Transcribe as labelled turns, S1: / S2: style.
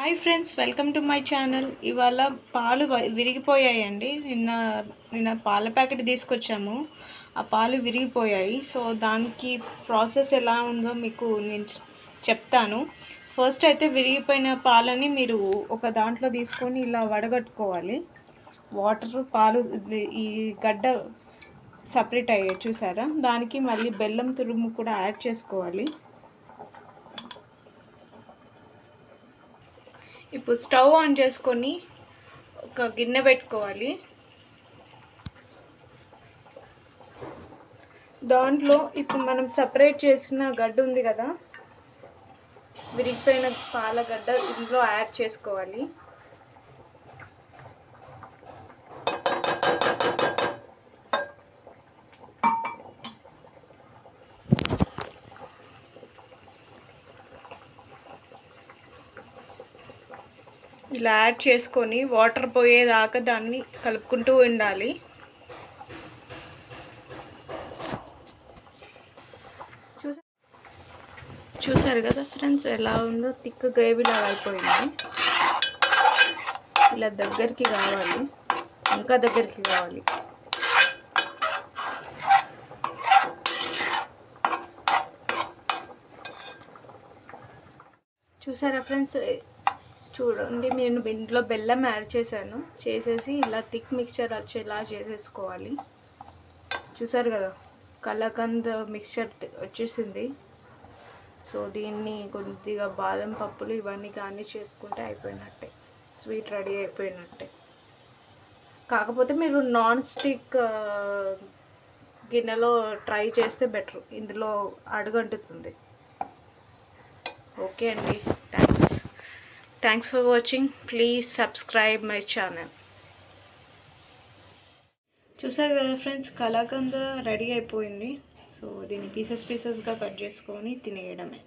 S1: Hi friends, welcome to my channel. ఇవాళ పాలు విరిగిపోయాయండి. నిన్న పాల ప్యాకెట్ తీసుకొచ్చాము. ఆ పాలు విరిగిపోయాయి. సో దానికి ప్రాసెస్ ఎలా ఉందో మీకు నేను చెప్తాను. ఫస్ట్ అయితే విరిగిపోయిన పాలని మీరు ఒక దాంట్లో తీసుకొని ఇలా వడగట్టుకోవాలి. వాటర్ పాలు ఈ గడ్డ సపరేట్ అయ్యాయి చూసారా. దానికి మళ్ళీ బెల్లం తురుము కూడా యాడ్ చేసుకోవాలి. ఇప్పుడు స్టవ్ ఆన్ చేసుకొని ఒక గిన్నె పెట్టుకోవాలి. దాంట్లో ఇప్పుడు మనం సపరేట్ చేసిన గడ్డ ఉంది కదా, విరిగిపోయిన పాల గడ్డ ఇందులో యాడ్ చేసుకోవాలి. ఇలా యాడ్ చేసుకొని వాటర్ పోయేదాకా దాన్ని కలుపుకుంటూ ఉండాలి. చూసారు కదా ఫ్రెండ్స్, ఎలా ఉందో థిక్ గ్రేవీ లాగా అయిపోయింది. ఇలా దగ్గరికి కావాలి, ఇంకా దగ్గరికి కావాలి. చూసారా ఫ్రెండ్స్, చూడండి, నేను ఇంట్లో బెల్లం యాడ్ చేసేసి ఇలా థిక్ మిక్చర్ వచ్చేలా చేసేసుకోవాలి. చూసారు కదా, కలకంద మిక్చర్ వచ్చేసింది. సో దీన్ని కొద్దిగా బాదం పప్పులు ఇవన్నీ కానీ చేసుకుంటే అయిపోయినట్టే, స్వీట్ రెడీ అయిపోయినట్టే. కాకపోతే మీరు నాన్ స్టిక్ గిన్నెలో ట్రై చేస్తే బెటర్, ఇందులో అడుగంటుతుంది. ఓకే అండి, thanks for watching. Please subscribe my channel. చూసారు కదా ఫ్రెండ్స్, కలాకంద రెడీ అయిపోయింది. సో దీన్ని పీసెస్గా కట్ చేసుకొని తినేయడమే.